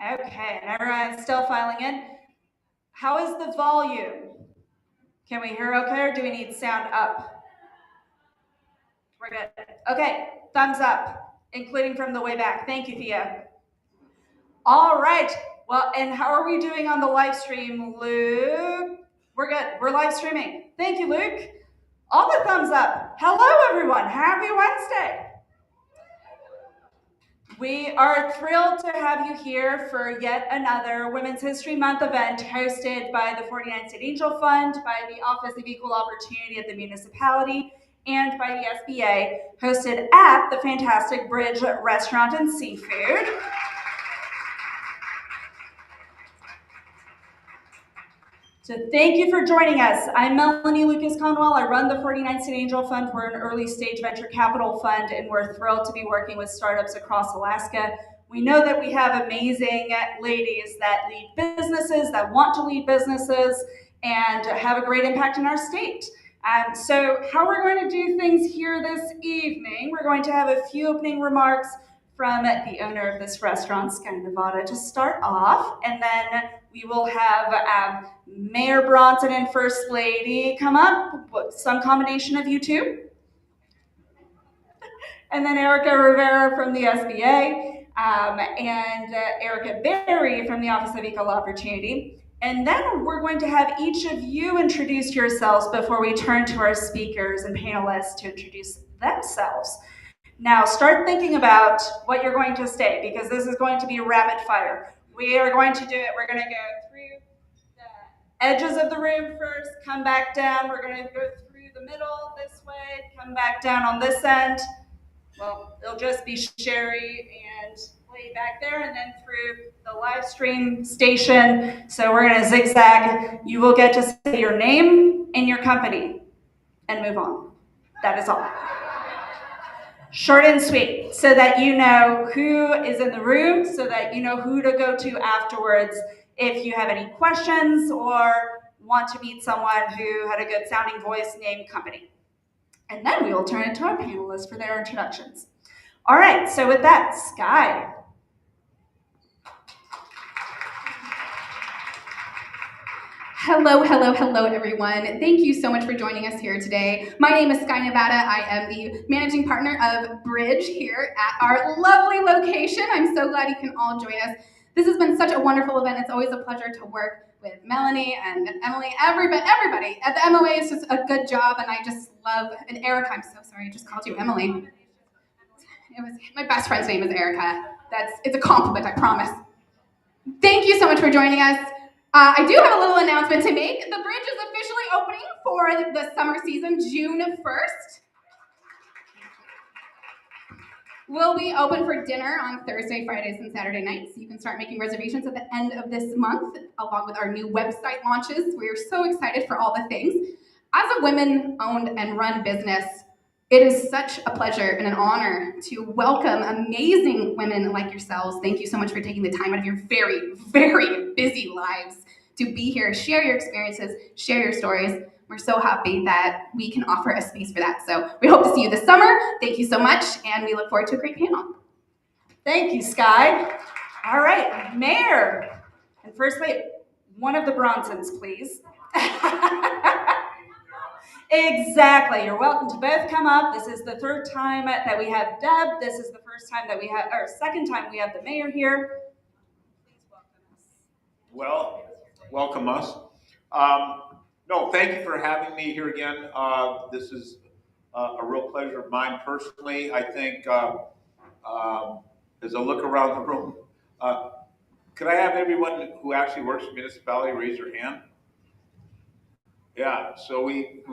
Okay, and everyone's still filing in. How is the volume? Can we hear okay, or do we need sound up? We're good. Okay, thumbs up, including from the way back. Thank you, Thea. All right. Well, and how are we doing on the live stream, Luke? We're good. We're live streaming. Thank you, Luke. All the thumbs up. Hello, everyone. Happy Wednesday. We are thrilled to have you here for yet another Women's History Month event hosted by the 49 State Angel Fund, by the Office of Equal Opportunity at the municipality, and by the SBA, hosted at the fantastic Bridge Restaurant and Seafood. So thank you for joining us. I'm Melanie Lucas Conwell. I run the 49 State Angel Fund. We're an early stage venture capital fund, and we're thrilled to be working with startups across Alaska. We know that we have amazing ladies that lead businesses, that want to lead businesses, and have a great impact in our state. So how we're going to do things here this evening, we're going to have a few opening remarks from the owner of this restaurant, Sky Nevada, to start off, and then we will have Mayor Bronson and First Lady come up, some combination of you two. And then Erica Rivera from the SBA, and Erica Berry from the Office of Equal Opportunity. And then we're going to have each of you introduce yourselves before we turn to our speakers and panelists to introduce themselves. Now start thinking about what you're going to say, because this is going to be rapid fire. We are going to do it. We're going to go through the edges of the room first, come back down. We're going to go through the middle this way, come back down on this end. Well, it'll just be Sherry and Lee back there, and then through the live stream station. So we're going to zigzag. You will get to say your name and your company and move on. That is all. Short and sweet, so that you know who is in the room, so that you know who to go to afterwards if you have any questions or want to meet someone who had a good sounding voice, name, company. And then we will turn it to our panelists for their introductions. All right, so with that, Sky. Hello, everyone. Thank you so much for joining us here today. My name is Sky Nevada. I am the managing partner of Bridge here at our lovely location. I'm so glad you can all join us. This has been such a wonderful event. It's always a pleasure to work with Melanie and Emily, everybody. At the MOA is just a good job, and I just love, and Erica, I'm so sorry, I just called you Emily. My best friend's name is Erica. It's a compliment, I promise. Thank you so much for joining us. I do have a little announcement to make. The bridge is officially opening for the summer season, June 1st. We'll be open for dinner on Thursday, Fridays, and Saturday nights. You can start making reservations at the end of this month, along with our new website launches. We're so excited for all the things. As a women-owned and run business, it is such a pleasure and an honor to welcome amazing women like yourselves. Thank you so much for taking the time out of your very, very busy lives to be here, share your experiences, share your stories. We're so happy that we can offer a space for that. So we hope to see you this summer. Thank you so much, and we look forward to a great panel. Thank you, Sky. All right, Mayor and First Lady, one of the Bronsons, please. Exactly. You're welcome to both come up. This is the third time that we have Deb. This is the first time that we have, or second time we have the mayor here. Please welcome us. Well, welcome us. No, thank you for having me here again. This is a real pleasure of mine personally. I think as I look around the room, could I have everyone who actually works for municipality raise their hand? Yeah, so we've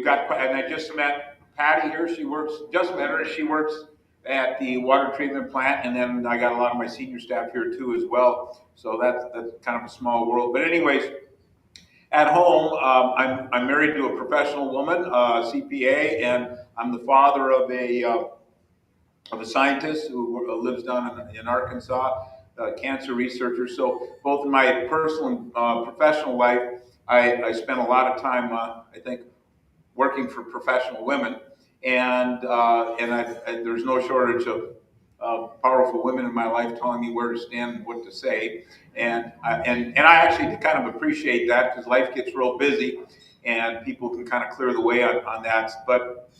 got, and I just met Patty here. She works, just met her. She works at the water treatment plant, and then I got a lot of my senior staff here too as well. So that's kind of a small world. But anyways, at home, I'm married to a professional woman, CPA, and I'm the father of a scientist who lives down in Arkansas, a cancer researcher. So both in my personal and professional life, I spent a lot of time, I think, working for professional women, and there's no shortage of powerful women in my life telling me where to stand and what to say. And I actually kind of appreciate that because life gets real busy and people can kind of clear the way on that. But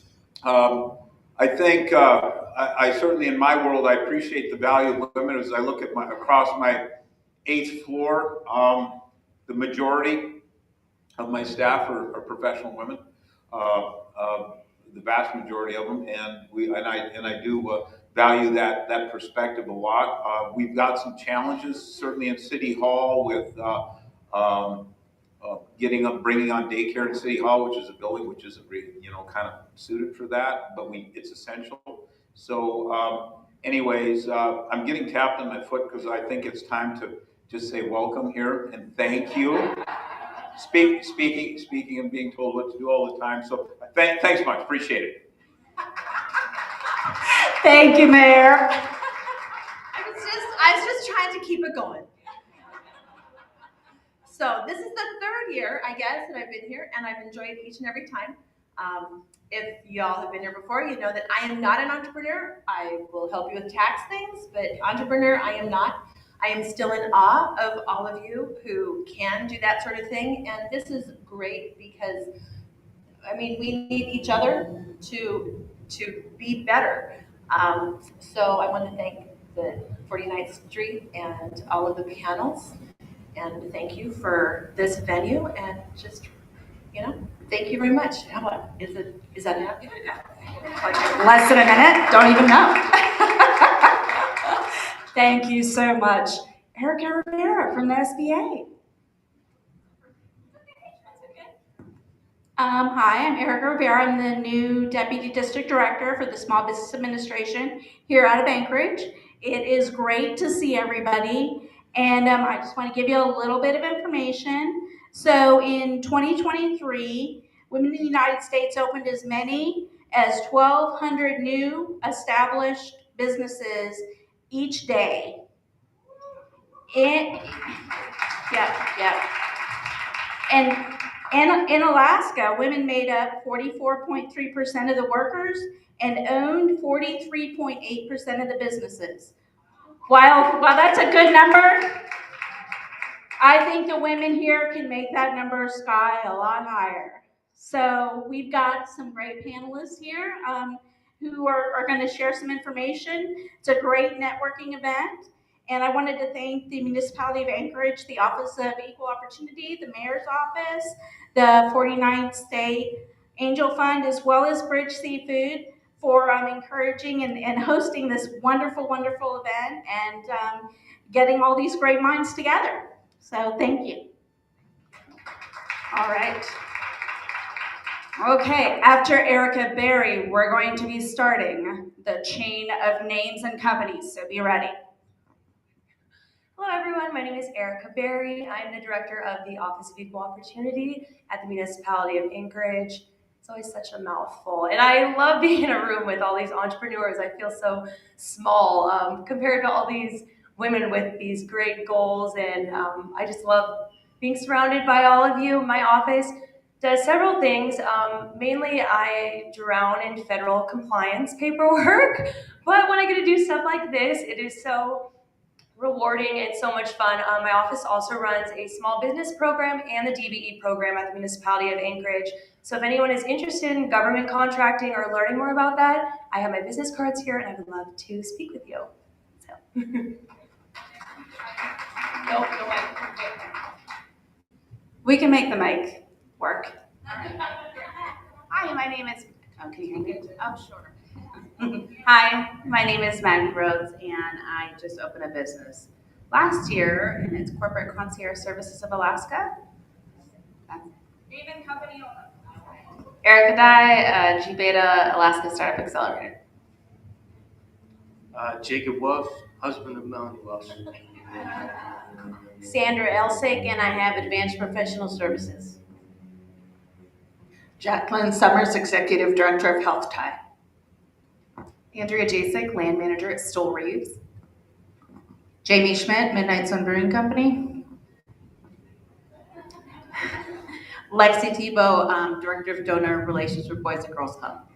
I think I certainly in my world I appreciate the value of women as I look at across my 8th floor. The majority of my staff are professional women, the vast majority of them, and I do value that perspective a lot. We've got some challenges certainly in City Hall with bringing on daycare in City Hall, which is a building which isn't really, kind of suited for that, but it's essential. So, anyways, I'm getting tapped on my foot because I think it's time to just say welcome here and thank you. Speaking and being told what to do all the time. So thanks much. Appreciate it. Thank you, Mayor. I was just trying to keep it going. So this is the 3rd year, I guess, that I've been here, and I've enjoyed each and every time. If y'all have been here before, you know that I am not an entrepreneur. I will help you with tax things, but entrepreneur, I am not. I am still in awe of all of you who can do that sort of thing, and this is great because, we need each other to be better. So I want to thank the 49th Street and all of the panels, and thank you for this venue, and just, thank you very much. How about, is that enough? Like less than a minute? Don't even know. Thank you so much. Erica Rivera from the SBA. Hi, I'm Erica Rivera. I'm the new Deputy District Director for the Small Business Administration here out of Anchorage. It is great to see everybody, and I just want to give you a little bit of information. So in 2023, Women in the United States opened as many as 1,200 new established businesses each day. And in Alaska, women made up 44.3% of the workers and owned 43.8% of the businesses. While that's a good number, I think the women here can make that number sky a lot higher. So we've got some great panelists here who are going to share some information. It's a great networking event. And I wanted to thank the Municipality of Anchorage, the Office of Equal Opportunity, the Mayor's Office, the 49th State Angel Fund, as well as Bridge Seafood for encouraging and hosting this wonderful, wonderful event and getting all these great minds together. So thank you. All right. Okay, after Erica Berry, we're going to be starting the chain of names and companies, so be ready. Hello everyone, my name is Erica Berry. I'm the Director of the Office of Equal Opportunity at the Municipality of Anchorage. It's always such a mouthful. And I love being in a room with all these entrepreneurs. I feel so small compared to all these women with these great goals. And I just love being surrounded by all of you. My office does several things. Mainly I drown in federal compliance paperwork. But when I get to do stuff like this, it is so rewarding and so much fun. My office also runs a small business program and the DBE program at the Municipality of Anchorage. So if anyone is interested in government contracting or learning more about that, I have my business cards here and I would love to speak with you. So. No mic. We can make the mic work. Hi, my name is, can you hear me? Oh, sure. Hi, my name is Maggie Rhodes, and I just opened a business last year, and it's Corporate Concierge Services of Alaska. Name and company owner. Erica Dye, G Beta Alaska Startup Accelerator. Jacob Wolf, husband of Melanie Wolf. Sandra Elsig, and I have Advanced Professional Services. Jacqueline Summers, Executive Director of Health Tie. Andrea Jasek, Land Manager at Stoll Reeves. Jamie Schmidt, Midnight Sun Brewing Company. Lexi Tebow, Director of Donor Relations for Boys and Girls Club.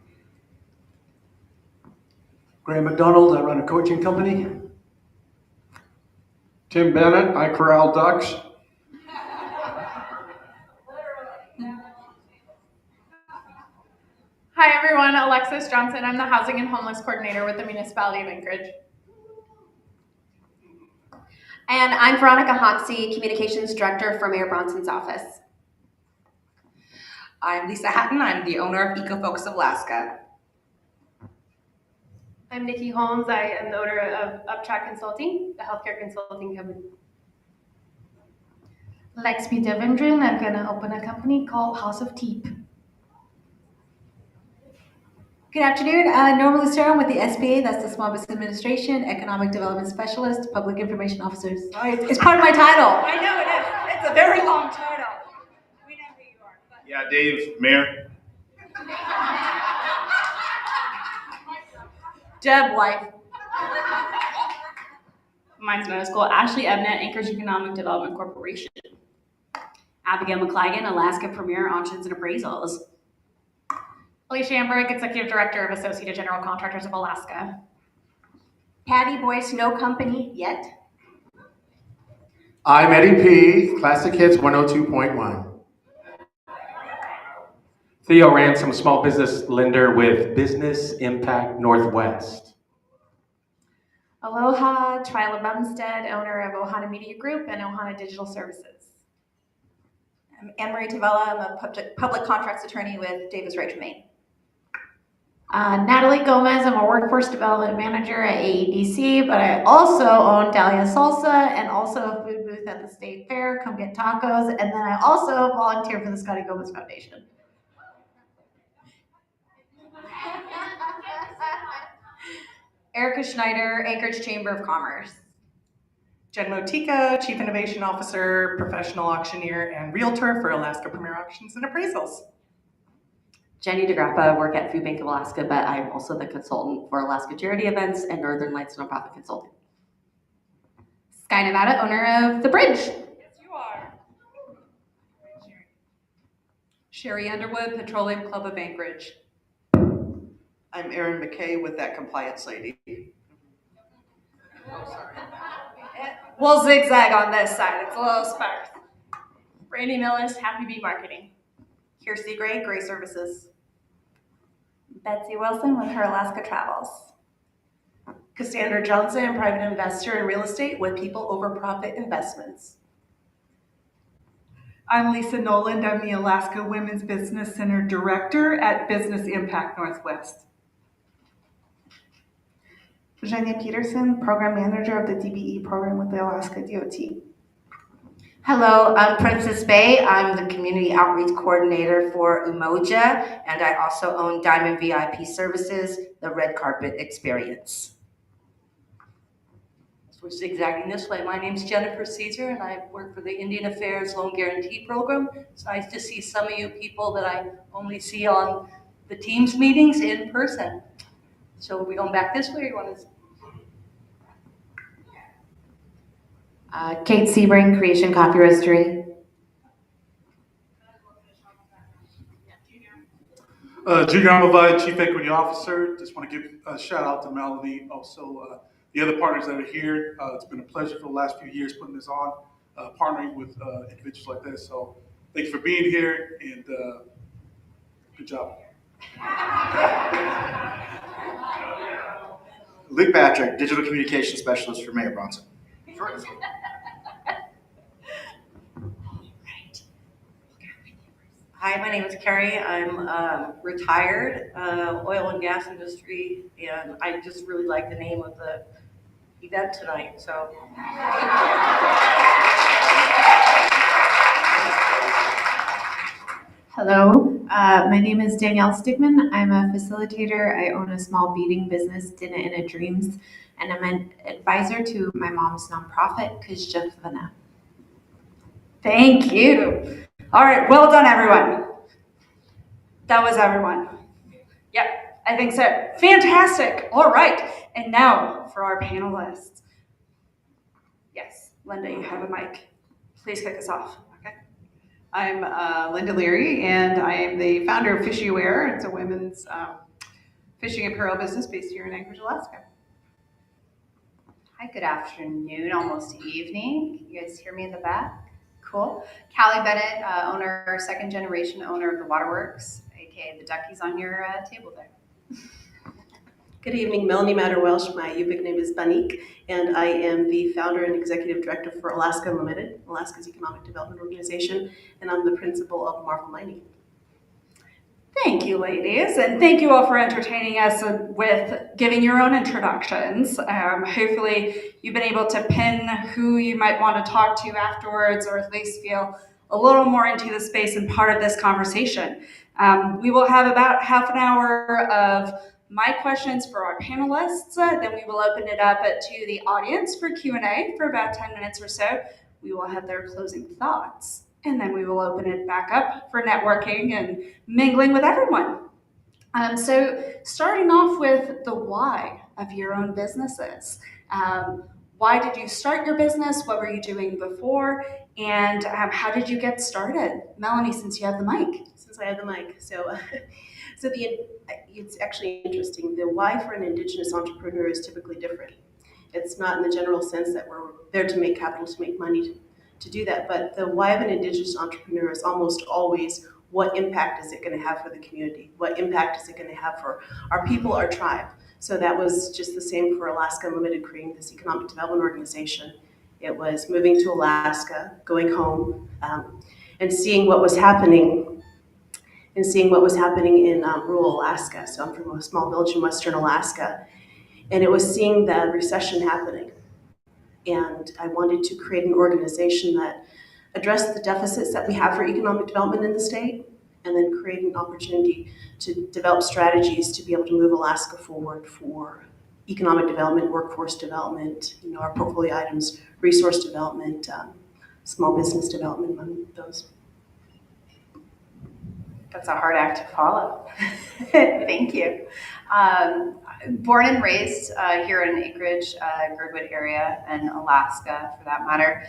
Graham McDonald, I run a coaching company. Tim Bennett, I corral ducks. Hi everyone, Alexis Johnson. I'm the Housing and Homeless Coordinator with the Municipality of Anchorage. And I'm Veronica Hoxie, Communications Director for Mayor Bronson's office. I'm Lisa Hatton. I'm the owner of EcoFocus of Alaska. I'm Nikki Holmes. I am the owner of Uptrack Consulting, the healthcare consulting company. Lexpi Devendran. I'm going to open a company called House of Teep. Good afternoon. Norma Lucero with the SBA, that's the Small Business Administration, Economic Development Specialist, Public Information Officers. It's part of my title. I know it is. It's a very long title. We know who you are. But... Yeah, Dave, Mayor. Deb, wife. Mine's middle school. Ashley Ebnett, Anchorage Economic Development Corporation. Abigail McClagan, Alaska Premier Auctions and Appraisals. Alicia Amberg, Executive Director of Associated General Contractors of Alaska. Patty Boyce, no company yet. I'm Eddie P., Classic Hits 102.1. Theo Ransom, small business lender with Business Impact Northwest. Aloha, Twyla Bumstead, owner of Ohana Media Group and Ohana Digital Services. I'm Anne-Marie Tavella. I'm a public contracts attorney with Davis Wright Tremaine. Natalie Gomez. I'm a workforce development manager at AEDC, but I also own Dahlia Salsa and also a food booth at the State Fair. Come get tacos. And then I also volunteer for the Scotty Gomez Foundation. Erica Schneider, Anchorage Chamber of Commerce. Jen Motika, Chief Innovation Officer, Professional Auctioneer, and Realtor for Alaska Premier Auctions and Appraisals. Jenny DeGrappa, work at Food Bank of Alaska, but I'm also the consultant for Alaska Charity Events and Northern Lights Nonprofit Consulting. Sky Nevada, owner of The Bridge. Yes, you are. Sherry Underwood, Petroleum Club of Anchorage. I'm Erin McKay with That Compliance Lady. We'll zigzag on this side. It's a little sparse. Brandy Millis, Happy Bee Marketing. Kirsty Gray, Gray Services. Betsy Wilson with Her Alaska Travels. Cassandra Johnson, private investor in real estate with People Over Profit Investments. I'm Lisa Noland. I'm the Alaska Women's Business Center Director at Business Impact Northwest. Virginia Peterson, Program Manager of the DBE program with the Alaska DOT. Hello, I'm Princess Bay. I'm the Community Outreach Coordinator for Umoja, and I also own Diamond VIP Services, the Red Carpet Experience. So we're zigzagging this way. My name's Jennifer Caesar, and I work for the Indian Affairs Loan Guarantee Program. It's nice to see some of you people that I only see on the Teams meetings in person. So are we going back this way, or you want to? Kate Sebring, Creation Coffee Roastery. Junior Amavai, Chief Equity Officer. Just want to give a shout out to Melanie, also the other partners that are here. It's been a pleasure for the last few years putting this on, partnering with individuals like this. So thanks for being here, and good job. Luke Patrick, Digital Communication Specialist for Mayor Bronson. Hi, my name is Carrie. I'm retired, oil and gas industry, and I just really like the name of the event tonight. So. Hello, my name is Danielle Stigman. I'm a facilitator. I own a small beading business, Dinner in a Dreams, and I'm an advisor to my mom's nonprofit, Kizjavana. Thank you. All right, well done, everyone. That was everyone. Yep, I think so. Fantastic. All right, and now for our panelists. Yes, Linda, you have a mic. Please kick us off. I'm Linda Leary, and I am the founder of Fishy Wear. It's a women's fishing apparel business based here in Anchorage, Alaska. Hi, good afternoon, almost evening. Can you guys hear me in the back? Cool. Callie Bennett, owner, second generation owner of the Waterworks, aka the duckies on your table there. Good evening, Melanie Matter-Welsh. My Yupik name is Banik, and I am the founder and executive director for Alaska Unlimited, Alaska's economic development organization, and I'm the principal of Marvel Mining. Thank you, ladies, and thank you all for entertaining us with giving your own introductions. Hopefully you've been able to pin who you might want to talk to afterwards, or at least feel a little more into the space and part of this conversation. We will have about half an hour of my questions for our panelists, then we will open it up to the audience for Q&A for about 10 minutes or so. We will have their closing thoughts, and then we will open it back up for networking and mingling with everyone. So starting off with the why of your own businesses. Why did you start your business? What were you doing before? And how did you get started? Melanie, since you have the mic. Since I have the mic. It's actually interesting. The why for an Indigenous entrepreneur is typically different. It's not in the general sense that we're there to make capital, to make money, to do that. But the why of an Indigenous entrepreneur is almost always, what impact is it going to have for the community? What impact is it going to have for our people, our tribe? So that was just the same for Alaska Unlimited, creating this economic development organization. It was moving to Alaska, going home, and seeing what was happening in rural Alaska. So I'm from a small village in Western Alaska, and it was seeing the recession happening. And I wanted to create an organization that addressed the deficits that we have for economic development in the state, and then create an opportunity to develop strategies to be able to move Alaska forward for economic development, workforce development, our portfolio items, resource development, small business development, among those. That's a hard act to follow. Thank you. Born and raised here in Anchorage, Girdwood area, and Alaska for that matter.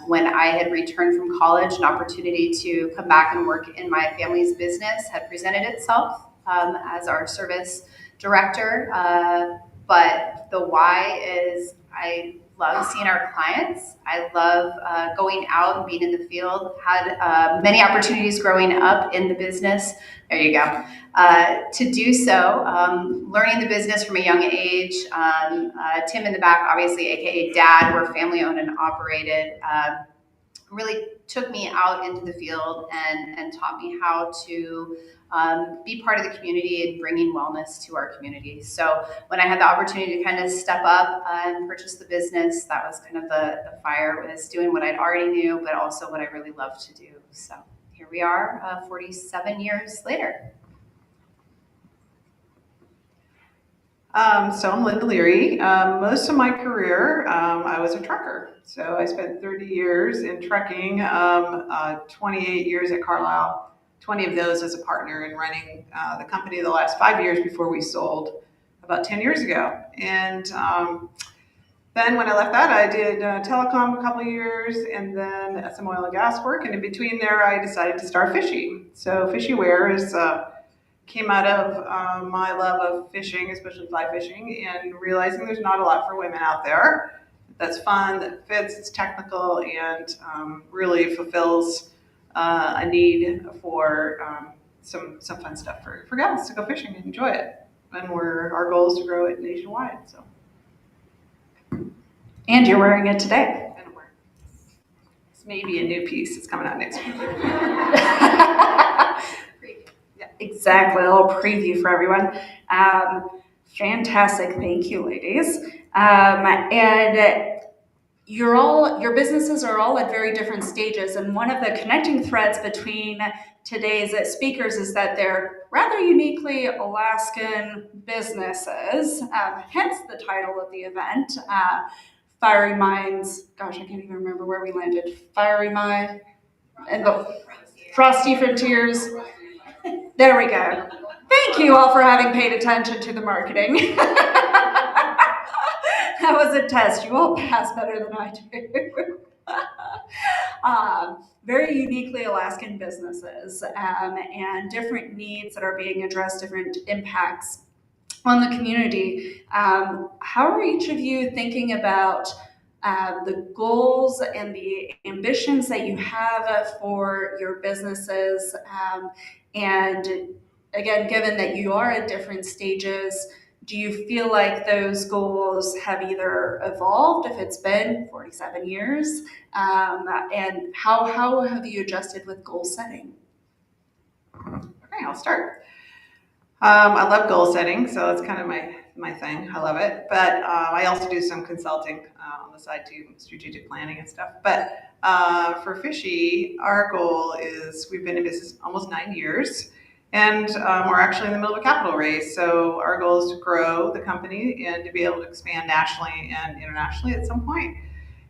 When I had returned from college, an opportunity to come back and work in my family's business had presented itself as our service director. But the why is I love seeing our clients. I love going out and being in the field. Had many opportunities growing up in the business. There you go. To do so, learning the business from a young age. Tim in the back, obviously, aka Dad, we're family owned and operated. Really took me out into the field and taught me how to be part of the community and bringing wellness to our community. So when I had the opportunity to kind of step up and purchase the business, that was kind of the fire, was doing what I'd already knew, but also what I really love to do. So here we are, 47 years later. So I'm Linda Leary. Most of my career, I was a trucker. So I spent 30 years in trucking, 28 years at Carlisle, 20 of those as a partner in running the company the last 5 years before we sold about 10 years ago. And then when I left that, I did telecom a couple of years and then some oil and gas work. And in between there, I decided to start fishing. So Fishy Wear came out of my love of fishing, especially fly fishing, and realizing there's not a lot for women out there that's fun, that fits, it's technical, and really fulfills a need for some fun stuff for gals to go fishing and enjoy it. And our goal is to grow it nationwide. So. And you're wearing it today. And I'm wearing it. It's maybe a new piece. It's coming out next week. Exactly, a little preview for everyone. Fantastic, thank you, ladies. And your businesses are all at very different stages, and one of the connecting threads between today's speakers is that they're rather uniquely Alaskan businesses, hence the title of the event, Fiery Minds. Gosh, I can't even remember where we landed. Fiery Mind and the Frosty Frontiers. There we go. Thank you all for having paid attention to the marketing. That was a test. You all passed better than I do. Very uniquely Alaskan businesses and different needs that are being addressed, different impacts on the community. How are each of you thinking about the goals and the ambitions that you have for your businesses? And again, given that you are at different stages, do you feel like those goals have either evolved if it's been 47 years? And how have you adjusted with goal setting? Okay, I'll start. I love goal setting, so it's kind of my thing. I love it. But I also do some consulting on the side too, strategic planning and stuff. But for Fishy, our goal is we've been in business almost 9 years, and we're actually in the middle of a capital raise. So our goal is to grow the company and to be able to expand nationally and internationally at some point,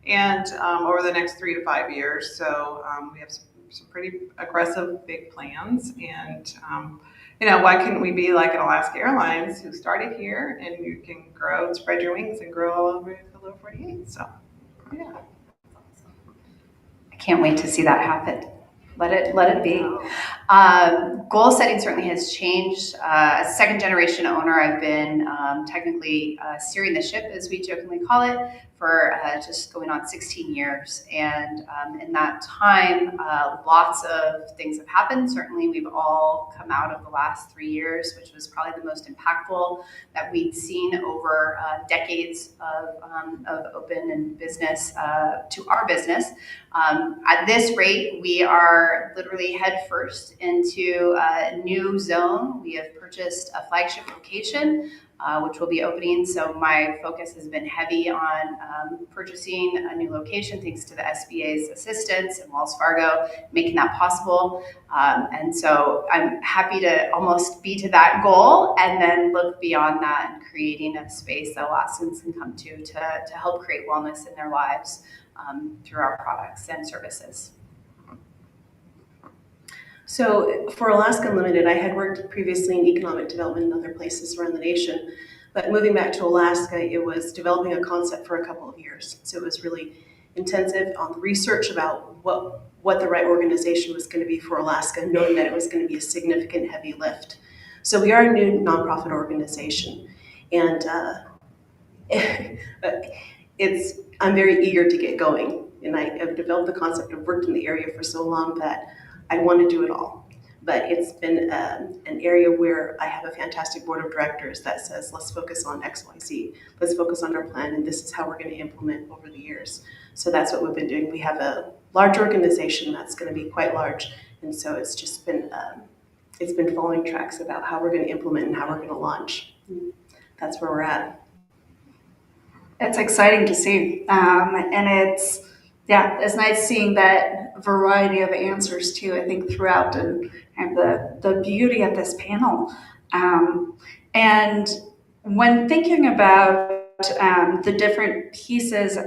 and over the next 3 to 5 years. So we have some pretty aggressive big plans, and why couldn't we be like an Alaska Airlines who started here, and you can grow and spread your wings and grow all over the lower 48? So, yeah. I can't wait to see that happen. Let it be. Goal setting certainly has changed. As a second generation owner, I've been technically steering the ship, as we jokingly call it, for just going on 16 years. And in that time, lots of things have happened. Certainly, we've all come out of the last 3 years, which was probably the most impactful that we'd seen over decades of open and business to our business. At this rate, we are literally head first into a new zone. We have purchased a flagship location, which will be opening. So my focus has been heavy on purchasing a new location, thanks to the SBA's assistance and Wells Fargo making that possible. And so I'm happy to almost be to that goal and then look beyond that and creating a space that Alaskans can come to help create wellness in their lives through our products and services. So for Alaska Unlimited, I had worked previously in economic development in other places around the nation, but moving back to Alaska, it was developing a concept for a couple of years. So it was really intensive on the research about what the right organization was going to be for Alaska, knowing that it was going to be a significant heavy lift. So we are a new nonprofit organization, and I'm very eager to get going. And I have developed the concept. I've worked in the area for so long that I want to do it all. But it's been an area where I have a fantastic board of directors that says, let's focus on X, Y, Z. Let's focus on our plan, and this is how we're going to implement over the years. So that's what we've been doing. We have a large organization that's going to be quite large. And so it's just been, it's been following tracks about how we're going to implement and how we're going to launch. That's where we're at. It's exciting to see. And it's nice seeing that variety of answers too, I think, throughout, and the beauty of this panel. And when thinking about the different pieces,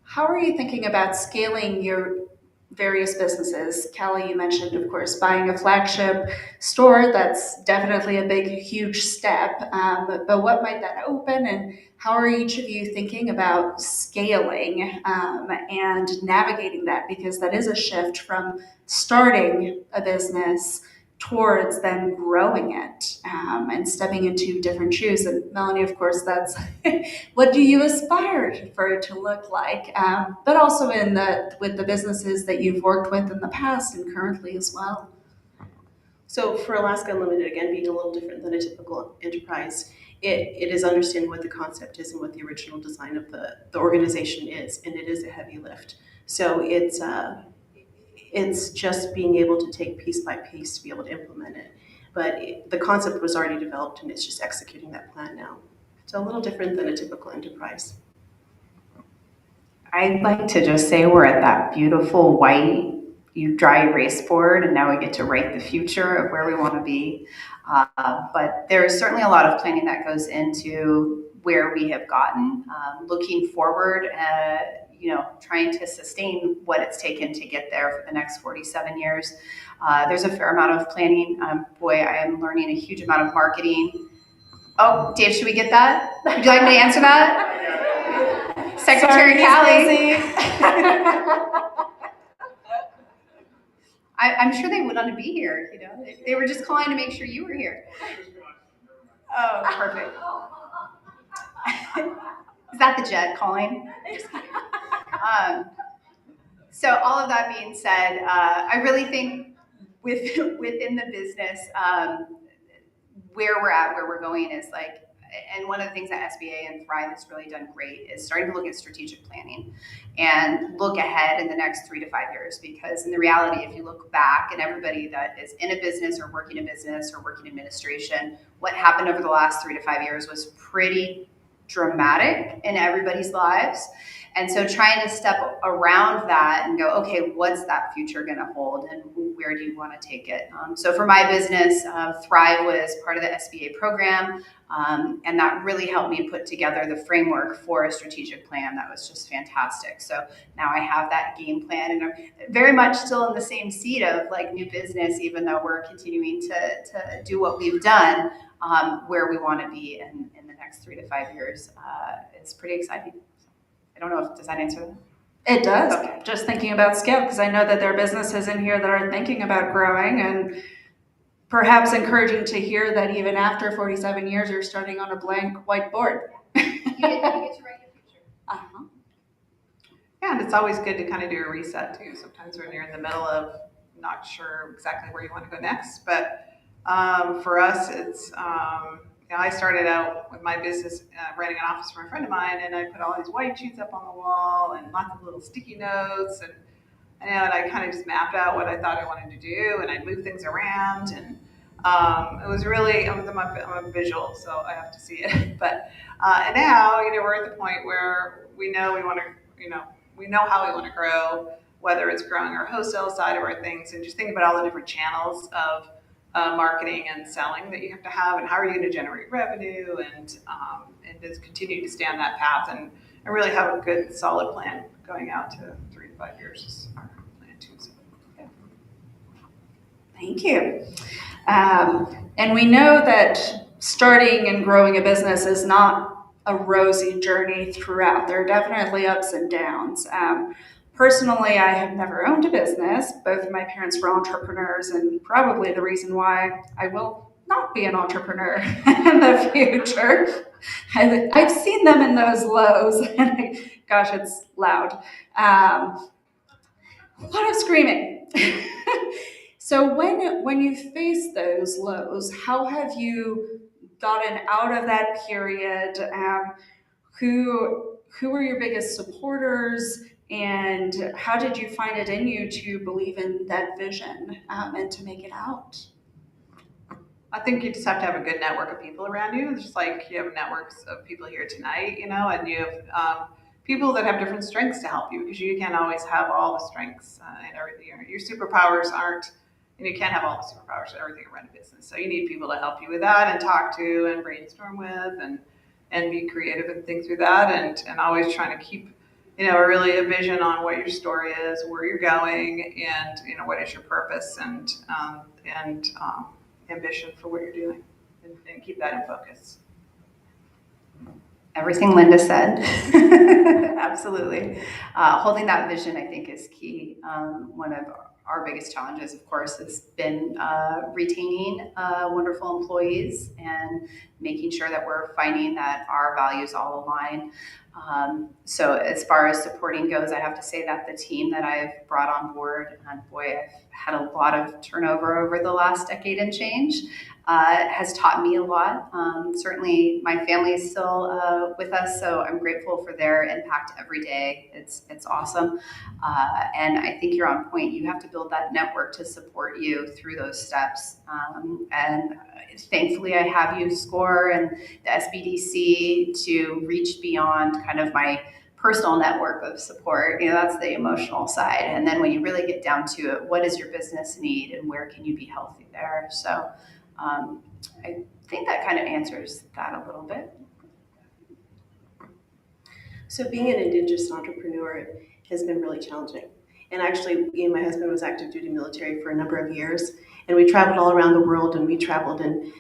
how are you thinking about scaling your various businesses? Callie, you mentioned, of course, buying a flagship store. That's definitely a big, huge step. But what might that open, and how are each of you thinking about scaling and navigating that? Because that is a shift from starting a business towards then growing it and stepping into different shoes. And Melanie, of course, that's what do you aspire for it to look like? But also with the businesses that you've worked with in the past and currently as well. So for Alaska Unlimited, again, being a little different than a typical enterprise, it is understanding what the concept is and what the original design of the organization is, and it is a heavy lift. So it's just being able to take piece by piece to be able to implement it. But the concept was already developed, and it's just executing that plan now. So a little different than a typical enterprise. I'd like to just say we're at that beautiful white dry erase board, and now we get to write the future of where we want to be. But there is certainly a lot of planning that goes into where we have gotten. Looking forward, trying to sustain what it's taken to get there for the next 47 years. There's a fair amount of planning. I am learning a huge amount of marketing. Oh, Dave, should we get that? Would you like me to answer that? Secretary Callie. I'm sure they would want to be here. They were just calling to make sure you were here. Oh, perfect. Is that the jet calling? Just kidding. So all of that being said, I really think within the business, where we're at, where we're going is like, and one of the things that SBA and Thrive has really done great is starting to look at strategic planning and look ahead in the next 3 to 5 years. Because in the reality, if you look back and everybody that is in a business or working in business or working administration, what happened over the last 3 to 5 years was pretty dramatic in everybody's lives. And so trying to step around that and go, okay, what's that future going to hold and where do you want to take it? So for my business, Thrive was part of the SBA program, and that really helped me put together the framework for a strategic plan that was just fantastic. So now I have that game plan, and I'm very much still in the same seat of like new business, even though we're continuing to do what we've done. Where we want to be in the next 3 to 5 years is pretty exciting. I don't know if, does that answer that? It does. Okay. Just thinking about scale, because I know that there are businesses in here that are thinking about growing, and perhaps encouraging to hear that even after 47 years, you're starting on a blank whiteboard. You get to write your future. Uh-huh. Yeah, and it's always good to kind of do a reset too. Sometimes when you're in the middle of not sure exactly where you want to go next, but for us, it's I started out with my business renting an office for a friend of mine, and I put all these white sheets up on the wall and lots of little sticky notes, and I kind of just mapped out what I thought I wanted to do, and I'd move things around, and it was really I'm a visual, so I have to see it. But and now we're at the point where we know we want to we know how we want to grow, whether it's growing our wholesale side of our things, and just think about all the different channels of marketing and selling that you have to have, and how are you going to generate revenue, and just continue to stay on that path, and really have a good solid plan going out to 3 to 5 years is our plan too. So, yeah. Thank you. And we know that starting and growing a business is not a rosy journey throughout. There are definitely ups and downs. Personally, I have never owned a business. Both of my parents were entrepreneurs, and probably the reason why I will not be an entrepreneur in the future. I've seen them in those lows, and gosh, it's loud. A lot of screaming. So when you face those lows, how have you gotten out of that period? Who were your biggest supporters, and how did you find it in you to believe in that vision and to make it out? I think you just have to have a good network of people around you. It's just like you have networks of people here tonight, and you have people that have different strengths to help you, because you can't always have all the strengths and everything. Your superpowers aren't, and you can't have all the superpowers and everything around a business. So you need people to help you with that and talk to and brainstorm with and be creative and think through that, and always trying to keep really a vision on what your story is, where you're going, and what is your purpose and ambition for what you're doing, and keep that in focus. Everything Linda said. Absolutely. Holding that vision, I think, is key. One of our biggest challenges, of course, has been retaining wonderful employees and making sure that we're finding that our values all align. So as far as supporting goes, I have to say that the team that I've brought on board, and boy, I've had a lot of turnover over the last decade and change, has taught me a lot. Certainly my family is still with us, so I'm grateful for their impact every day. It's awesome. And I think you're on point. You have to build that network to support you through those steps. And thankfully I have you, SCORE, and the SBDC to reach beyond kind of my personal network of support. That's the emotional side. And then when you really get down to it, what does your business need and where can you be healthy there? So I think that kind of answers that a little bit. So being an Indigenous entrepreneur has been really challenging. And actually, me and my husband was active duty military for a number of years, and we traveled all around the world, and we traveled and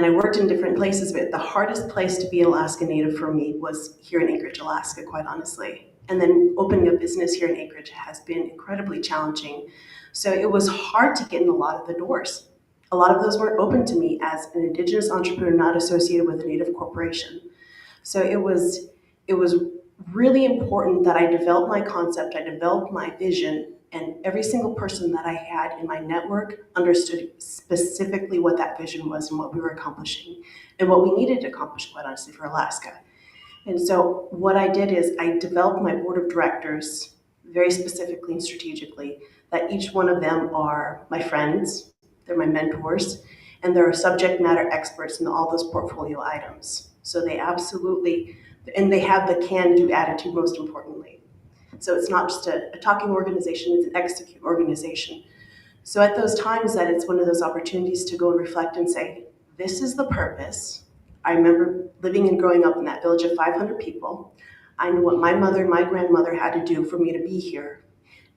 I worked in different places, but the hardest place to be an Alaska Native for me was here in Anchorage, Alaska, quite honestly. And then opening a business here in Anchorage has been incredibly challenging. So it was hard to get in a lot of the doors. a lot of those weren't open to me as an Indigenous entrepreneur not associated with a Native corporation. So it was really important that I developed my concept, I developed my vision, and every single person that I had in my network understood specifically what that vision was and what we were accomplishing and what we needed to accomplish, quite honestly, for Alaska. And so what I did is I developed my board of directors very specifically and strategically, that each one of them are my friends, they're my mentors, and they're subject matter experts in all those portfolio items. So they absolutely, and they have the can-do attitude most importantly. So it's not just a talking organization, it's an execute organization. So at those times that it's one of those opportunities to go and reflect and say, this is the purpose. I remember living and growing up in that village of 500 people. I know what my mother and my grandmother had to do for me to be here.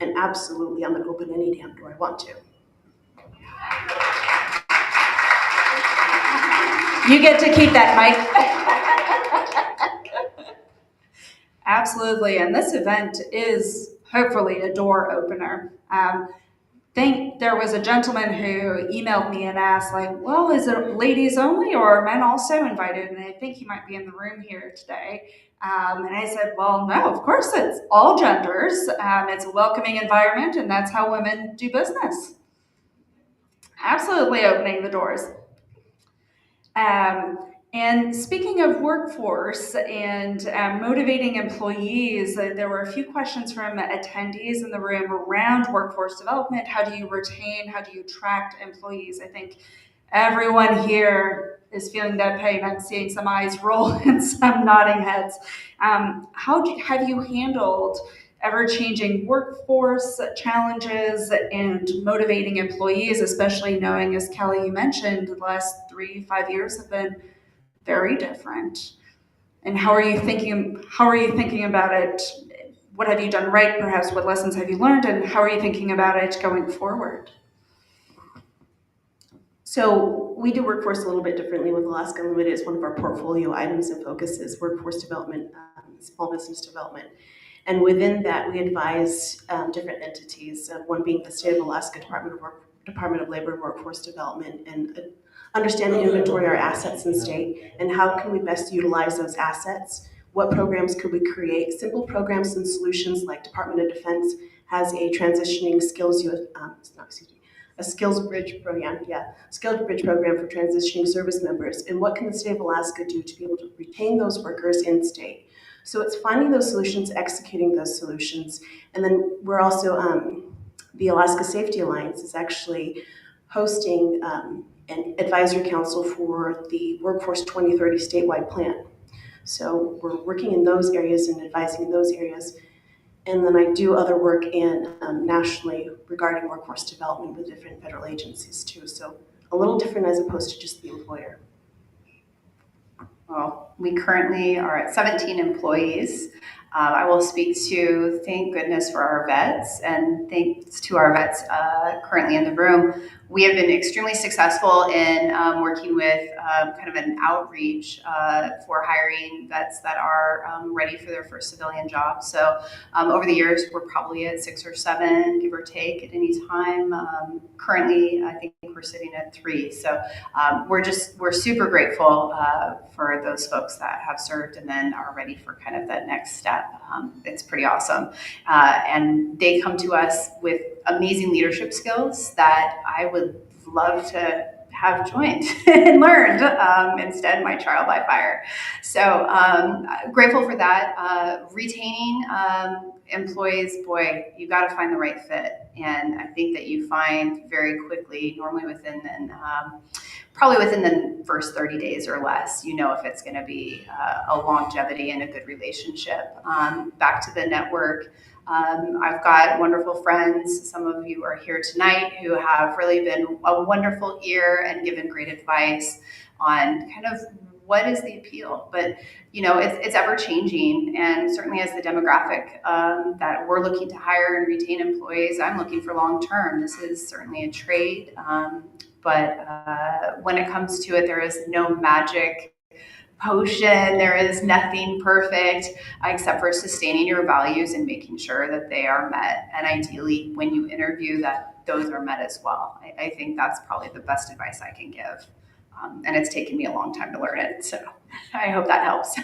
And absolutely, I'm gonna open any damn door I want to. You get to keep that, Mike. Absolutely, and this event is hopefully a door opener. Think there was a gentleman who emailed me and asked, like, well, is it ladies only or are men also invited? And I think he might be in the room here today. And I said, well, no, of course it's all genders. It's a welcoming environment, and that's how women do business. Absolutely opening the doors. And speaking of workforce and motivating employees, there were a few questions from attendees in the room around workforce development. How do you retain, how do you attract employees? I think everyone here is feeling that pain. I'm seeing some eyes roll and some nodding heads. Have you handled ever-changing workforce challenges and motivating employees, especially knowing, as Kelly, you mentioned, the last 3-5 years have been very different? And how are you thinking about it? What have you done right, perhaps? What lessons have you learned, and how are you thinking about it going forward? So we do workforce a little bit differently with Alaska Unlimited. It's one of our portfolio items and focuses, workforce development, small business development. And within that, we advise different entities, one being the State of Alaska Department of Labor and Workforce Development, and understand and inventory our assets in state, and how can we best utilize those assets? What programs could we create? Simple programs and solutions like Department of Defense has a transitioning skills, a skills bridge program, skills bridge program for transitioning service members. And what can the State of Alaska do to be able to retain those workers in state? So it's finding those solutions, executing those solutions. And then we're also, the Alaska Safety Alliance is actually hosting an advisory council for the Workforce 2030 statewide plan. So we're working in those areas and advising in those areas. And then I do other work in nationally regarding workforce development with different federal agencies too. So a little different as opposed to just the employer. Well, we currently are at 17 employees. I will speak to, thank goodness for our vets, and thanks to our vets currently in the room. We have been extremely successful in working with kind of an outreach for hiring vets that are ready for their first civilian job. So over the years, we're probably at 6 or 7, give or take, at any time. Currently, I think we're sitting at 3. So we're super grateful for those folks that have served and then are ready for kind of that next step. It's pretty awesome. And they come to us with amazing leadership skills that I would love to have joined and learned. Instead, my trial by fire. So grateful for that. Retaining employees, boy, you got to find the right fit. And I think that you find very quickly, normally probably within the first 30 days or less, you know if it's going to be a longevity and a good relationship. Back to the network, I've got wonderful friends. Some of you are here tonight who have really been a wonderful ear and given great advice on kind of what is the appeal. But you know, it's ever changing, and certainly as the demographic that we're looking to hire and retain employees, I'm looking for long term. This is certainly a trade. But when it comes to it, there is no magic potion. There is nothing perfect except for sustaining your values and making sure that they are met. And ideally, when you interview, that those are met as well. I think that's probably the best advice I can give. And it's taken me a long time to learn it, so I hope that helps.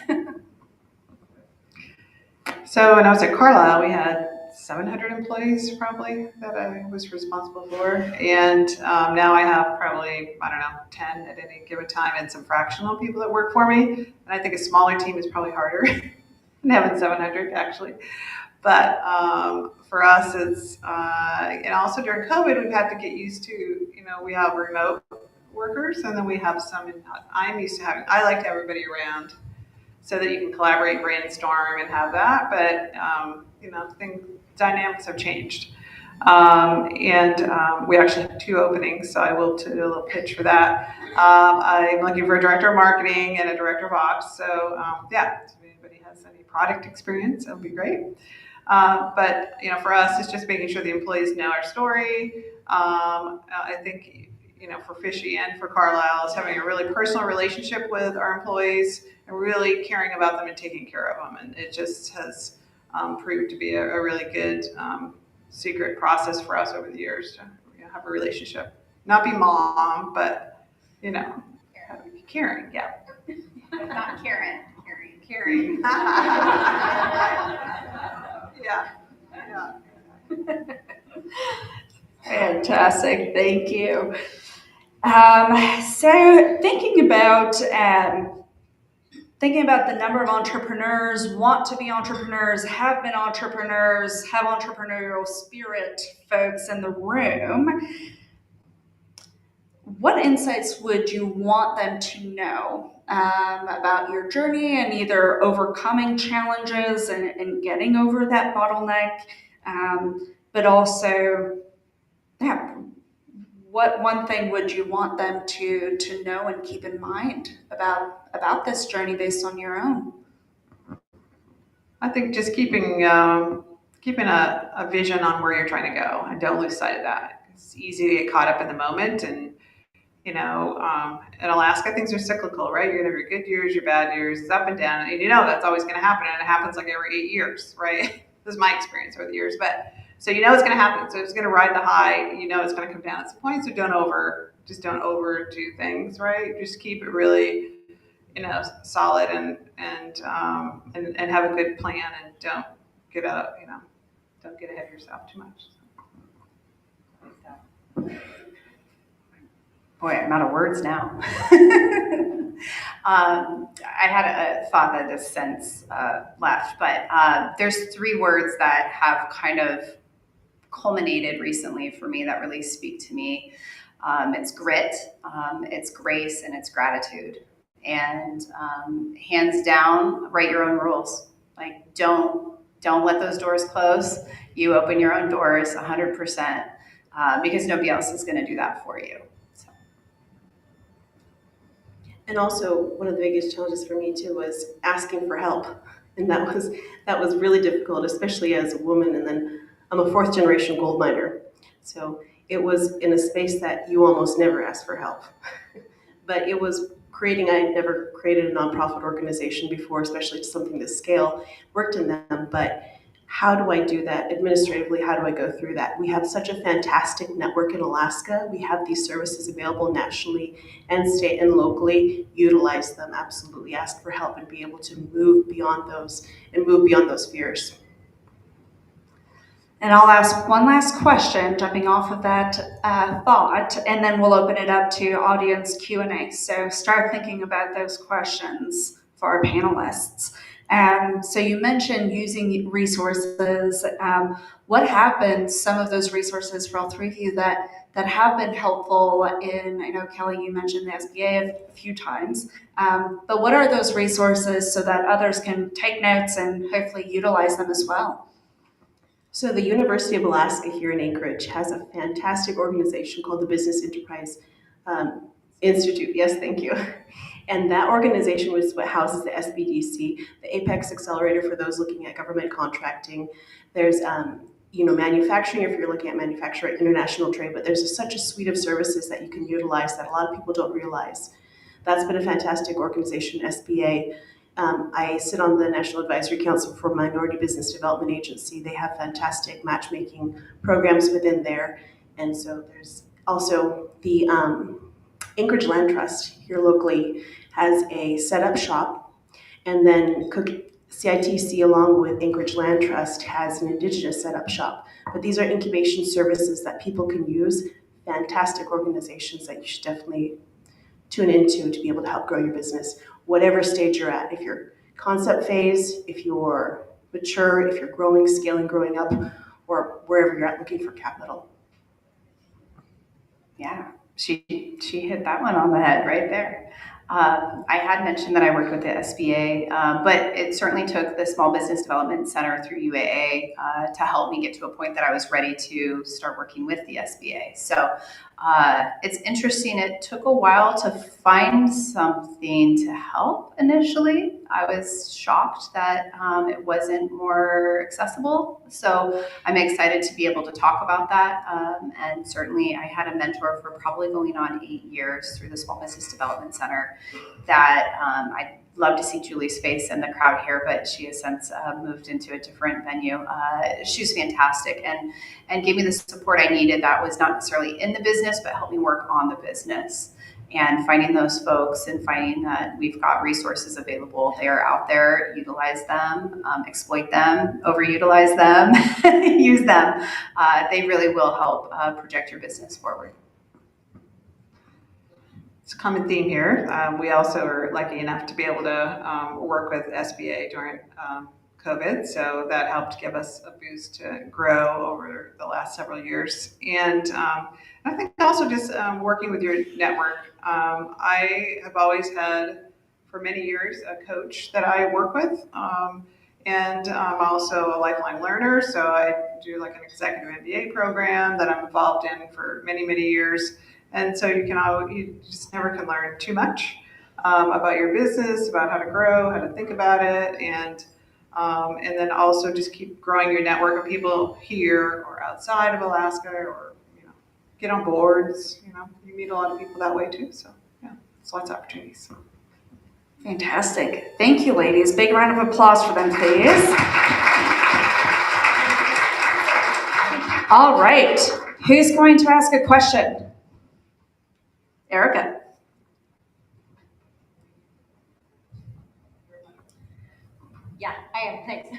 So when I was at Carlisle, we had 700 employees probably that I was responsible for. And now I have probably, I don't know, 10 at any given time and some fractional people that work for me. And I think a smaller team is probably harder than having 700 actually. But for us, it's, and also during COVID, we've had to get used to, we have remote workers and then we have some, I'm used to having, I like everybody around so that you can collaborate, brainstorm, and have that. But dynamics have changed, and we actually have 2 openings. So I will do a little pitch for that. I'm looking for a director of marketing and a director of ops. So if anybody has any product experience, that would be great. But for us, it's just making sure the employees know our story. I think for Fishy and for Carlisle is having a really personal relationship with our employees and really caring about them and taking care of them. And it just has proved to be a really good secret process for us over the years to have a relationship. Not be mom, but caring. Yeah. Not Karen. Caring. Yeah. Fantastic, thank you. So thinking about the number of entrepreneurs, want to be entrepreneurs, have been entrepreneurs, have entrepreneurial spirit folks in the room, what insights would you want them to know about your journey and either overcoming challenges and getting over that bottleneck, but also, what one thing would you want them to know and keep in mind about this journey based on your own? I think just keeping a vision on where you're trying to go and don't lose sight of that. It's easy to get caught up in the moment, and in Alaska things are cyclical, right? You're gonna have your good years, your bad years, it's up and down, and that's always gonna happen, and it happens like every 8 years, right? This is my experience over the years, but so it's gonna happen. So it's gonna ride the high, it's gonna come down at some point. So don't overdo things, right? Just keep it really solid and have a good plan, and don't get ahead of yourself too much. Boy, I'm out of words now. I had a thought that just since left, but there's 3 words that have kind of culminated recently for me that really speak to me. It's grit, it's grace, and it's gratitude. And hands down, write your own rules. Like don't let those doors close. You open your own doors 100%, because nobody else is going to do that for you. So. And also, one of the biggest challenges for me too was asking for help, and that was really difficult, especially as a woman. And then I'm a 4th generation gold miner, so it was in a space that you almost never ask for help. But it was I had never created a nonprofit organization before, especially to something this scale, worked in them, but how do I do that administratively? How do I go through that? We have such a fantastic network in Alaska. We have these services available nationally and state and locally. Utilize them, absolutely. Ask for help and be able to move beyond those fears. And I'll ask one last question, jumping off of that thought, and then we'll open it up to audience Q&A. So start thinking about those questions for our panelists. So you mentioned using resources. What have been some of those resources for all 3 of you that have been helpful in, I know Kelly, you mentioned the SBA a few times, but what are those resources so that others can take notes and hopefully utilize them as well? So the University of Alaska here in Anchorage has a fantastic organization called the Business Enterprise Institute. Yes, thank you. And that organization is what houses the SBDC, the Apex Accelerator for those looking at government contracting. There's manufacturing if you're looking at manufacturing, international trade, but there's such a suite of services that you can utilize that a lot of people don't realize. That's been a fantastic organization, SBA. I sit on the National Advisory Council for Minority Business Development Agency. They have fantastic matchmaking programs within there. And so there's also the Anchorage Land Trust here locally has a setup shop, and then CITC along with Anchorage Land Trust has an Indigenous setup shop. But these are incubation services that people can use, fantastic organizations that you should definitely tune into to be able to help grow your business, whatever stage you're at. If you're concept phase, if you're mature, if you're growing, scaling, growing up, or wherever you're at looking for capital. Yeah, she hit that one on the head right there. I had mentioned that I worked with the SBA, but it certainly took the Small Business Development Center through UAA to help me get to a point that I was ready to start working with the SBA. So it's interesting. It took a while to find something to help initially. I was shocked that it wasn't more accessible. So I'm excited to be able to talk about that. And certainly I had a mentor for probably going on 8 years through the Small Business Development Center that I'd love to see Julie's face in the crowd here, but she has since moved into a different venue. She's fantastic and gave me the support I needed that was not necessarily in the business, but helped me work on the business. And finding those folks and finding that we've got resources available, they are out there, utilize them, exploit them, overutilize them, use them. They really will help project your business forward. It's a common theme here. We also are lucky enough to be able to work with SBA during COVID, so that helped give us a boost to grow over the last several years. And I think also just working with your network. I have always had, for many years, a coach that I work with. And I'm also a lifelong learner, so I do like an executive MBA program that I'm involved in for many, many years. And so you just never can learn too much about your business, about how to grow, how to think about it, and then also just keep growing your network of people here or outside of Alaska, or get on boards. You meet a lot of people that way too. So yeah, it's lots of opportunities. Fantastic. Thank you, ladies. Big round of applause for them, please. All right. Who's going to ask a question? Erica. Yeah, I am. Thanks.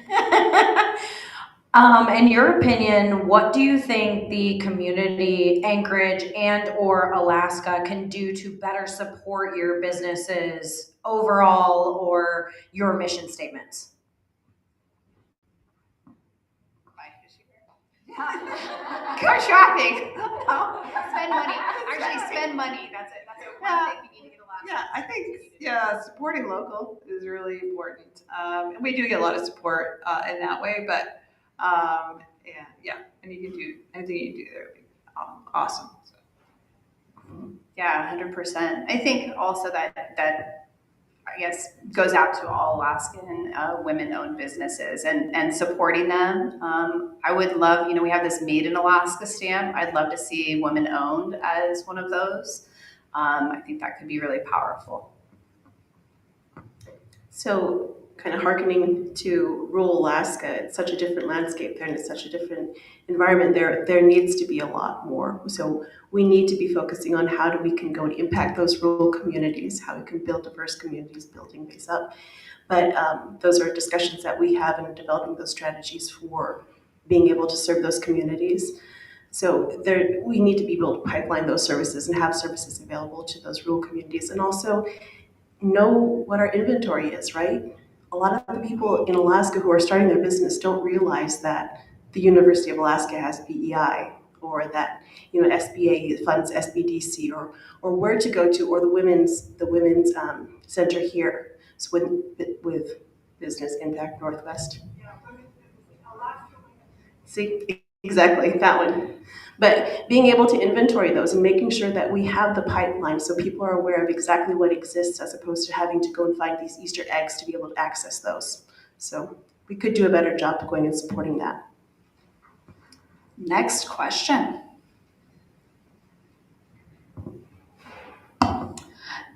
In your opinion, what do you think the community, Anchorage and or Alaska, can do to better support your businesses overall or your mission statements? Go shopping. No, spend money. Actually, spend money. That's it. That's one thing we need to get a lot of. Yeah, I think supporting local is really important. And we do get a lot of support in that way, but and you can do anything you do there would be awesome. So. Yeah, 100%. I think also that I guess goes out to all Alaskan women-owned businesses and supporting them. I would love, we have this Made in Alaska stamp. I'd love to see women-owned as one of those. I think that could be really powerful. So kind of hearkening to rural Alaska, it's such a different landscape there and it's such a different environment there. There needs to be a lot more. So we need to be focusing on how we can go and impact those rural communities, how we can build diverse communities, building these up. But those are discussions that we have in developing those strategies for being able to serve those communities. So we need to be able to pipeline those services and have services available to those rural communities, and also know what our inventory is, right? A lot of the people in Alaska who are starting their business don't realize that the University of Alaska has BEI, or that SBA funds SBDC, or where to go to, or the women's center here. So with Business Impact Northwest. See, exactly that one. But being able to inventory those and making sure that we have the pipeline so people are aware of exactly what exists, as opposed to having to go and find these Easter eggs to be able to access those. So we could do a better job of going and supporting that. Next question.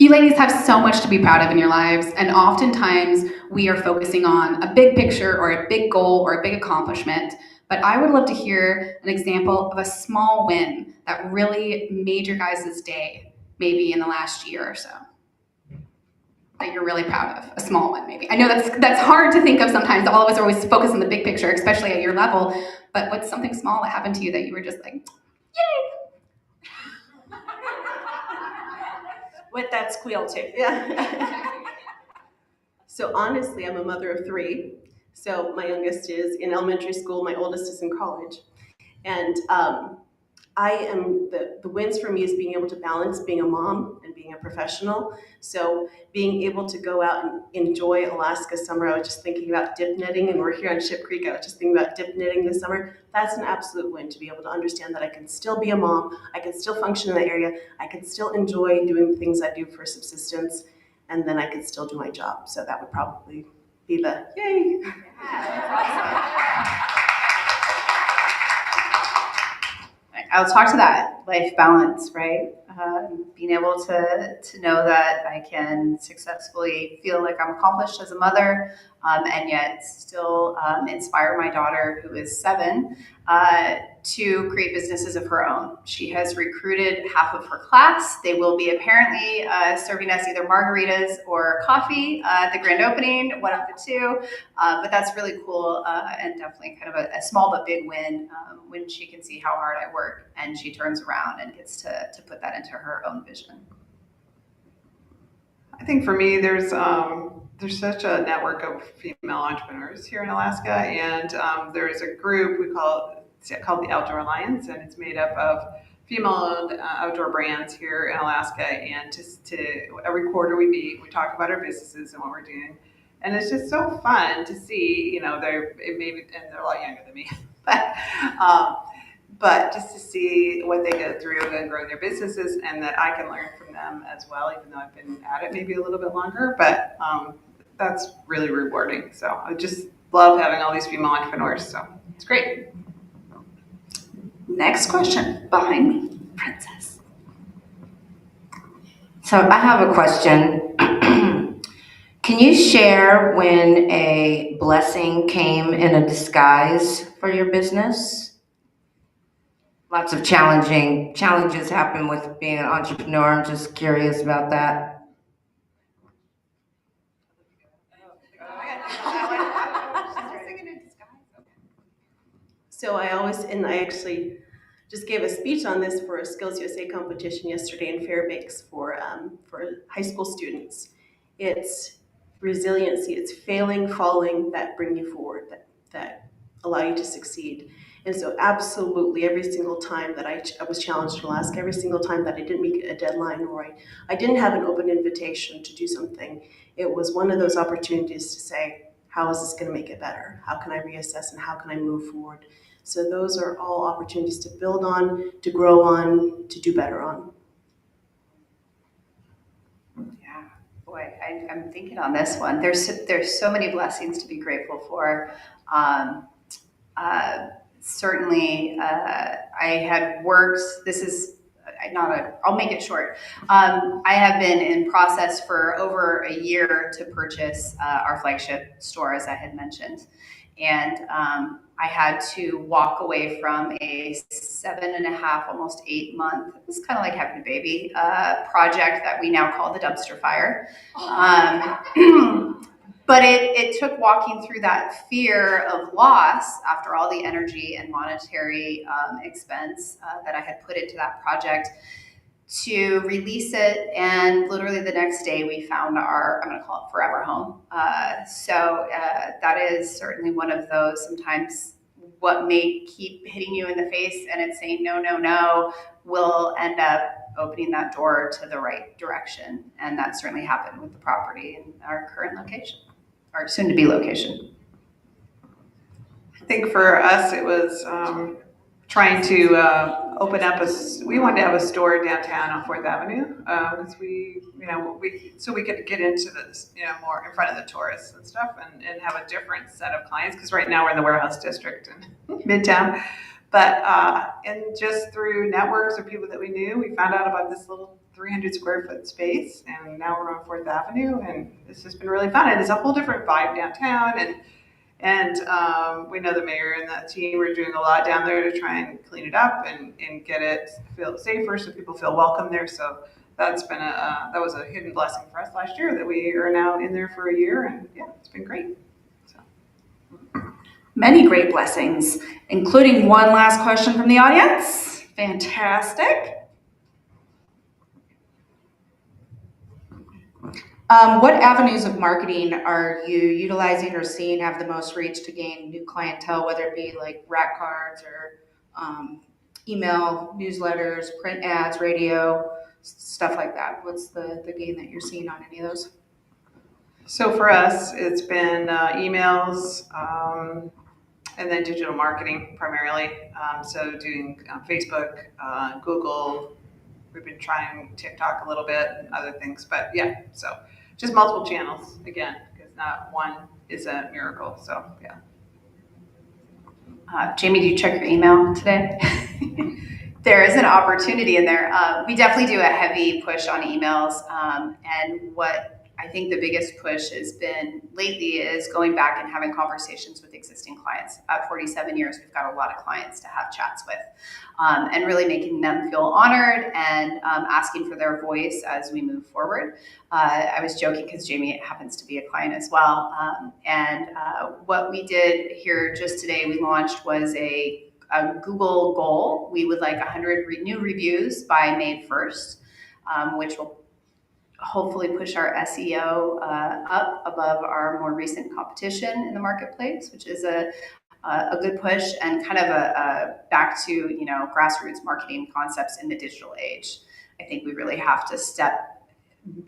You ladies have so much to be proud of in your lives, and oftentimes we are focusing on a big picture or a big goal or a big accomplishment. but I would love to hear an example of a small win that really made your guys' day, maybe in the last year or so, that you're really proud of. A small one, maybe. I know that's hard to think of sometimes. All of us are always focused on the big picture, especially at your level, but what's something small that happened to you that you were just like, yay? With that squeal too. Yeah. So honestly, I'm a mother of three. So my youngest is in elementary school, my oldest is in college. And I am, the wins for me is being able to balance being a mom and being a professional. So being able to go out and enjoy Alaska summer. I was just thinking about dip knitting, and we're here on Ship Creek. I was just thinking about dip knitting this summer. That's an absolute win, to be able to understand that I can still be a mom, I can still function in the area, I can still enjoy doing the things I do for subsistence, and then I can still do my job. So that would probably be the yay. I'll talk to that life balance, right? Being able to know that I can successfully feel like I'm accomplished as a mother, and yet still inspire my daughter, who is 7, to create businesses of her own. She has recruited half of her class. They will be apparently serving us either margaritas or coffee at the grand opening, one of the two. But that's really cool, and definitely kind of a small but big win when she can see how hard I work and she turns around and gets to put that into her own vision. I think for me, there's such a network of female entrepreneurs here in Alaska, and there's a group it's called the Outdoor Alliance, and it's made up of female-owned outdoor brands here in Alaska. And to every quarter we meet, we talk about our businesses and what we're doing, and it's just so fun to see. They're a lot younger than me, but just to see what they go through and grow their businesses, and that I can learn from them as well, even though I've been at it maybe a little bit longer. But that's really rewarding. So I just love having all these female entrepreneurs. So it's great. Next question, behind me, Princess. So I have a question. Can you share when a blessing came in a disguise for your business? Lots of challenges happen with being an entrepreneur. I'm just curious about that. So I actually just gave a speech on this for a Skills USA competition yesterday in Fairbanks for high school students. It's resiliency, it's failing, falling that bring you forward, that allow you to succeed. And so absolutely every single time that I was challenged in Alaska, every single time that I didn't meet a deadline or I didn't have an open invitation to do something, it was one of those opportunities to say, how is this going to make it better? How can I reassess and how can I move forward? So those are all opportunities to build on, to grow on, to do better on. Yeah, boy, I'm thinking on this one. There's so many blessings to be grateful for. Certainly, I had worked. This is I'll make it short. I have been in process for over a year to purchase our flagship store, as I had mentioned, and I had to walk away from a 7.5, almost 8 month, it was kind of like having a baby, project that we now call the dumpster fire. But it took walking through that fear of loss after all the energy and monetary expense that I had put into that project to release it. And literally the next day we found our, I'm going to call it forever home. So that is certainly one of those. Sometimes what may keep hitting you in the face and it's saying no, no, no, will end up opening that door to the right direction. And that certainly happened with the property in our current location, or soon to be location. I think for us it was trying to open up we wanted to have a store downtown on 4th Avenue because so we could get into this, more in front of the tourists and stuff, and have a different set of clients, because right now we're in the warehouse district in Midtown. But and just through networks of people that we knew, we found out about this little 300 square foot space, and now we're on 4th Avenue, and it's just been really fun. And it's a whole different vibe downtown, And we know the mayor and that team are doing a lot down there to try and clean it up and get it feel safer so people feel welcome there. So that's been that was a hidden blessing for us last year that we are now in there for a year, and yeah, it's been great. Many great blessings, including one last question from the audience. Fantastic. What avenues of marketing are you utilizing or seeing have the most reach to gain new clientele, whether it be like rack cards or email, newsletters, print ads, radio, stuff like that? What's the gain that you're seeing on any of those? So for us, it's been emails and then digital marketing primarily. So doing Facebook, Google. We've been trying TikTok a little bit and other things, but yeah, so just multiple channels again, because not one is a miracle. So yeah. Jamie, do you check your email today? There is an opportunity in there. We definitely do a heavy push on emails. And what I think the biggest push has been lately is going back and having conversations with existing clients. At 47 years, we've got a lot of clients to have chats with, and really making them feel honored and asking for their voice as we move forward. I was joking because Jamie happens to be a client as well. What we did here just today, we launched was a Google goal. We would like 100 new reviews by May 1st, which will hopefully push our SEO up above our more recent competition in the marketplace, which is a good push and kind of a back to, you know, grassroots marketing concepts in the digital age. I think we really have to step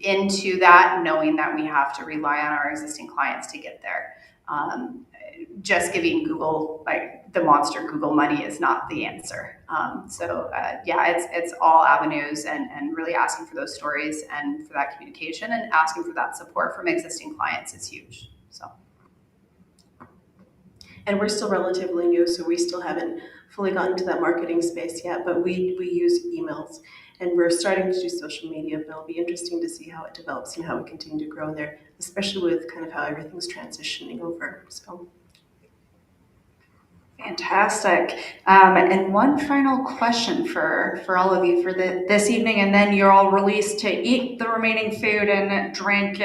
into that, knowing that we have to rely on our existing clients to get there. Just giving Google, like the monster Google money, is not the answer. Yeah, it's all avenues and really asking for those stories and for that communication and asking for that support from existing clients is huge. So. And we're still relatively new, so we still haven't fully gotten to that marketing space yet, but we use emails and we're starting to do social media, but it'll be interesting to see how it develops and how we continue to grow there, especially with kind of how everything's transitioning over. So. Fantastic. And one final question for all of you for this evening, and then you're all released to eat the remaining food and drink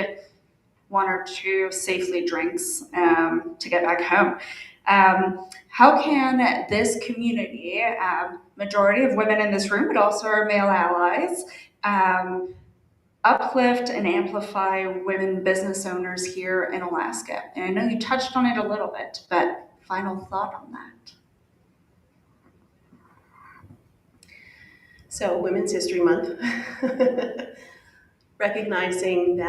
one or two safely drinks to get back home. How can this community, majority of women in this room, but also our male allies, uplift and amplify women business owners here in Alaska? And I know you touched on it a little bit, but final thought on that. So Women's History Month, recognizing,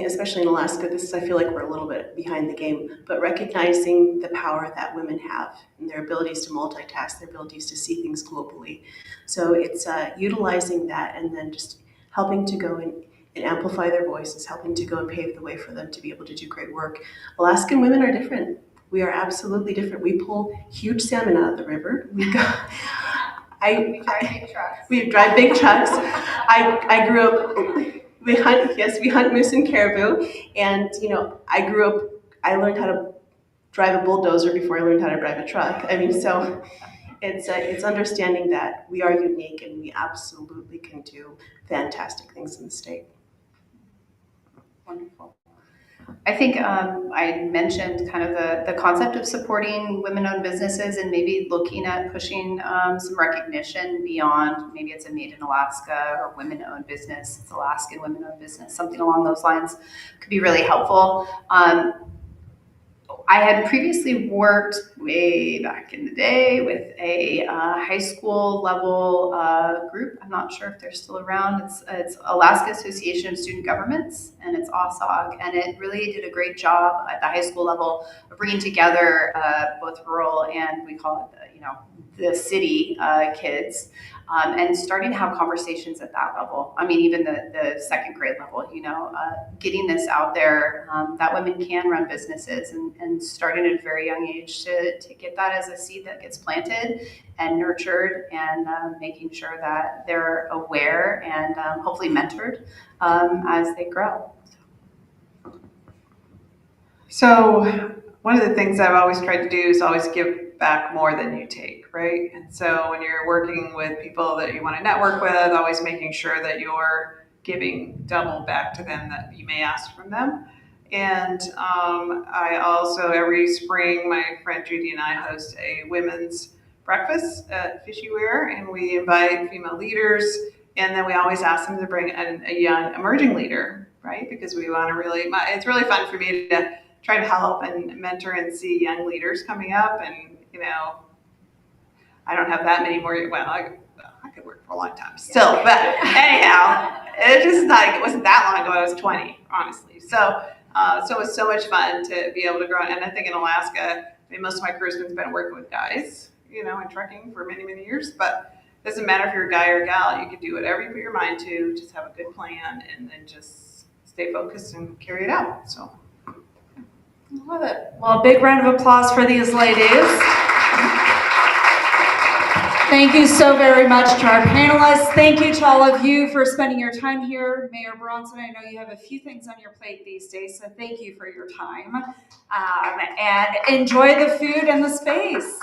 especially in Alaska, I feel like we're a little bit behind the game, but recognizing the power that women have and their abilities to multitask, their abilities to see things globally. So it's utilizing that and then just helping to go and amplify their voices, helping to go and pave the way for them to be able to do great work. Alaskan women are different. We are absolutely different. We pull huge salmon out of the river. We drive big trucks. We drive big trucks. I grew up. We hunt moose and caribou, and I learned how to drive a bulldozer before I learned how to drive a truck. I mean, so it's understanding that we are unique and we absolutely can do fantastic things in the state. Wonderful. I think I mentioned kind of the concept of supporting women-owned businesses and maybe looking at pushing some recognition beyond, maybe it's a Made in Alaska or women-owned business, it's Alaskan women-owned business, something along those lines could be really helpful. I had previously worked way back in the day with a high school level group. I'm not sure if they're still around. It's Alaska Association of Student Governments, and it's ASOG, and it really did a great job at the high school level of bringing together both rural and we call it the city kids, and starting to have conversations at that level. I mean, even the second grade level, getting this out there that women can run businesses and starting at a very young age to get that as a seed that gets planted and nurtured, and making sure that they're aware and hopefully mentored as they grow. So one of the things I've always tried to do is always give back more than you take, right? And so when you're working with people that you want to network with, always making sure that you're giving double back to them that you may ask from them. And I also, every spring, my friend Judy and I host a women's breakfast at Fishy Wear, and we invite female leaders, and then we always ask them to bring a young emerging leader, right? Because we want to really, it's really fun for me to try to help and mentor and see young leaders coming up. And, you know, I don't have that many more, well, I could work for a long time still, but anyhow, it wasn't that long ago. I was 20, honestly. So it was so much fun to be able to grow. And I think in Alaska, I mean, most of my career has been working with guys, you know, in trucking for many, many years, but it doesn't matter if you're a guy or a gal, you can do whatever you put your mind to, just have a good plan and then just stay focused and carry it out. So. Love it. Well, a big round of applause for these ladies. Thank you so very much to our panelists. Thank you to all of you for spending your time here. Mayor Bronson, I know you have a few things on your plate these days, so thank you for your time. And enjoy the food and the space.